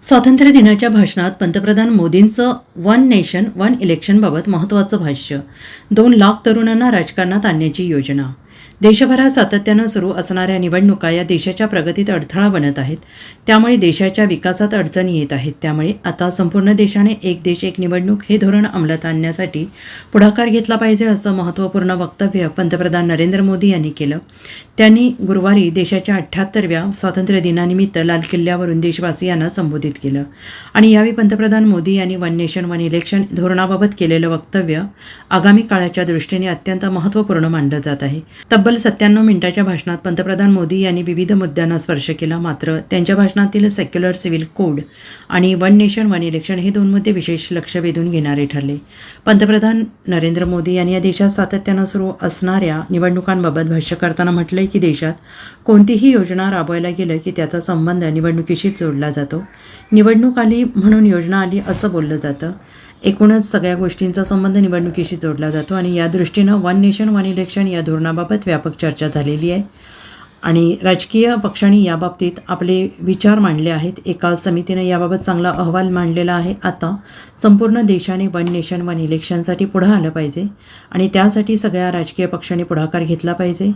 स्वातंत्र्य दिनाच्या भाषणात पंतप्रधान मोदींचं वन नेशन वन इलेक्शनबाबत महत्त्वाचं भाष्य. 2 लाख तरुणांना राजकारणात आणण्याची योजना. देशभरात सातत्यानं सुरू असणाऱ्या निवडणुका या देशाच्या प्रगतीत अडथळा बनत आहेत. त्यामुळे देशाच्या विकासात अडचणी येत आहेत. त्यामुळे आता संपूर्ण देशाने एक देश एक निवडणूक हे धोरण अंमलात आणण्यासाठी पुढाकार घेतला पाहिजे, असं महत्त्वपूर्ण वक्तव्य पंतप्रधान नरेंद्र मोदी यांनी केलं. त्यांनी गुरुवारी देशाच्या 78व्या स्वातंत्र्य दिनानिमित्त लाल किल्ल्यावरून देशवासियांना संबोधित केलं. आणि यावेळी पंतप्रधान मोदी यांनी वन नेशन वन इलेक्शन धोरणाबाबत केलेलं वक्तव्य आगामी काळाच्या दृष्टीने अत्यंत महत्त्वपूर्ण मानलं जात आहे. तब्बल 97 मिनिटाच्या भाषणात पंतप्रधान मोदी यांनी विविध मुद्द्यांना स्पर्श केला. मात्र त्यांच्या भाषणातील सेक्युलर सिव्हिल कोड आणि वन नेशन वन इलेक्शन हे 2 मुद्दे विशेष लक्ष वेधून घेणारे ठरले. पंतप्रधान नरेंद्र मोदी यांनी या देशात सातत्यानं सुरू असणाऱ्या निवडणुकांबाबत भाष्य करताना म्हटलंय की देशात कोणतीही योजना राबवायला गेलं की त्याचा संबंध निवडणुकीशी जोडला जातो. निवडणूक आली म्हणून योजना आली असं बोललं जातं. एकूणच सगळ्या गोष्टींचा संबंध निवडणुकीशी जोडला जातो आणि या दृष्टीनं वन नेशन वन इलेक्शन या धोरणाबाबत व्यापक चर्चा झालेली आहे आणि राजकीय पक्षांनी याबाबतीत आपले विचार मांडले आहेत. एका समितीनं याबाबत चांगला अहवाल मांडलेला आहे. आता संपूर्ण देशाने वन नेशन वन इलेक्शनसाठी पुढं आलं पाहिजे आणि त्यासाठी सगळ्या राजकीय पक्षांनी पुढाकार घेतला पाहिजे.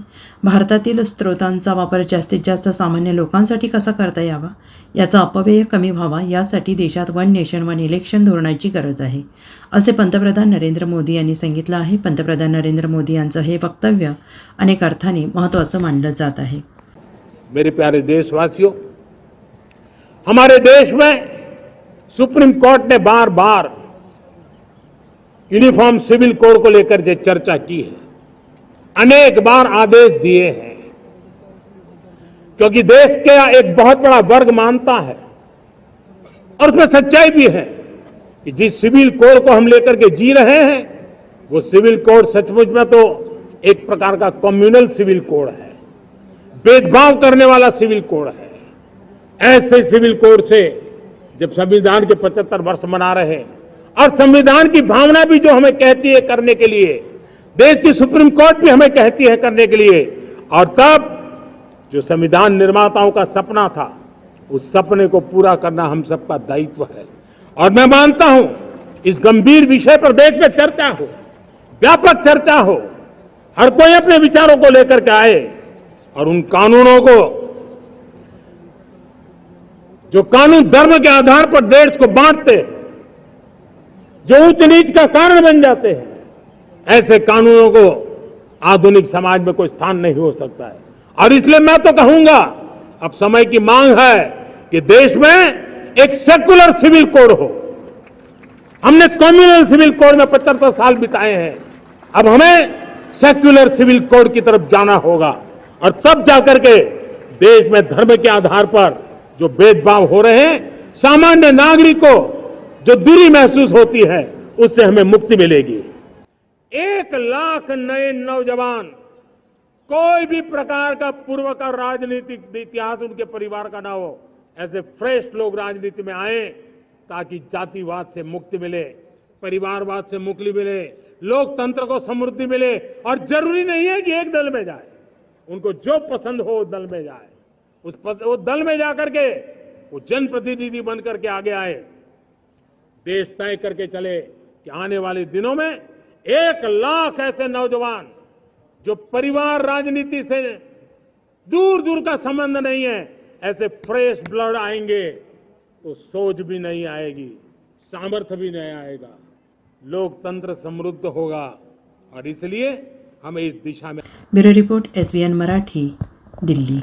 भारतातील स्रोतांचा वापर जास्तीत जास्त सामान्य लोकांसाठी कसा करता यावा, याचा अपव्यय कमी व्हावा, यासाठी देशात वन नेशन वन इलेक्शन धोरणाची गरज आहे, असे पंतप्रधान नरेंद्र मोदी यांनी सांगितलं आहे. पंतप्रधान नरेंद्र मोदी यांचं हे वक्तव्य अनेक अर्थाने महत्त्वाचं मानलं जात आहे. मेरे प्यारे देशवासियों, हमारे देश में सुप्रीम कोर्ट ने बार बार यूनिफॉर्म सिविल कोड को लेकर जो चर्चा की है, अनेक बार आदेश दिए हैं, क्योंकि देश का एक बहुत बड़ा वर्ग मानता है और उसमें सच्चाई भी है कि जिस सिविल कोड को हम लेकर के जी रहे हैं वो सिविल कोड सचमुच में तो एक प्रकार का कम्युनल सिविल कोड है, भेदभाव करने वाला सिविल कोड है. ऐसे सिविल कोड से जब संविधान के 75 वर्ष मना रहे हैं और संविधान की भावना भी जो हमें कहती है करने के लिए, देश की सुप्रीम कोर्ट भी हमें कहती है करने के लिए, और तब जो संविधान निर्माताओं का सपना था उस सपने को पूरा करना हम सबका दायित्व है. और मैं मानता हूं इस गंभीर विषय पर देश में चर्चा हो, व्यापक चर्चा हो, हर कोई अपने विचारों को लेकर के आए और उन कानूनों को, जो कानून धर्म के आधार पर देश को बांटते, जो ऊंच नीच का कारण बन जाते हैं, ऐसे कानूनों को आधुनिक समाज में कोई स्थान नहीं हो सकता है. और इसलिए मैं तो कहूंगा अब समय की मांग है कि देश में एक सेकुलर सिविल कोड हो. हमने कम्युनल सिविल कोड में 75 साल बिताए हैं, अब हमें सेक्युलर सिविल कोड की तरफ जाना होगा और तब जाकर के देश में धर्म के आधार पर जो भेदभाव हो रहे हैं, सामान्य नागरिक को जो दूरी महसूस होती है, उससे हमें मुक्ति मिलेगी. 1 लाख नए नौजवान, कोई भी प्रकार का पूर्व का राजनीतिक इतिहास उनके परिवार का ना हो, ऐसे फ्रेश लोग राजनीति में आए ताकि जातिवाद से मुक्ति मिले, परिवारवाद से मुक्ति मिले, लोकतंत्र को समृद्धि मिले. और जरूरी नहीं है कि एक दल में जाए, उनको जो पसंद हो उस दल में जाए, उस दल में जाकर के वो जनप्रतिनिधि बन करके आगे आए. देश तय करके चले कि आने वाले दिनों में 1 लाख ऐसे नौजवान जो परिवार राजनीति से दूर दूर का संबंध नहीं है, ऐसे फ्रेश ब्लड आएंगे तो सोच भी नहीं आएगी, सामर्थ्य भी नहीं आएगा, लोकतंत्र समृद्ध होगा. और इसलिए हमें इस दिशा में. Bureau report, SBN Marathi, Delhi.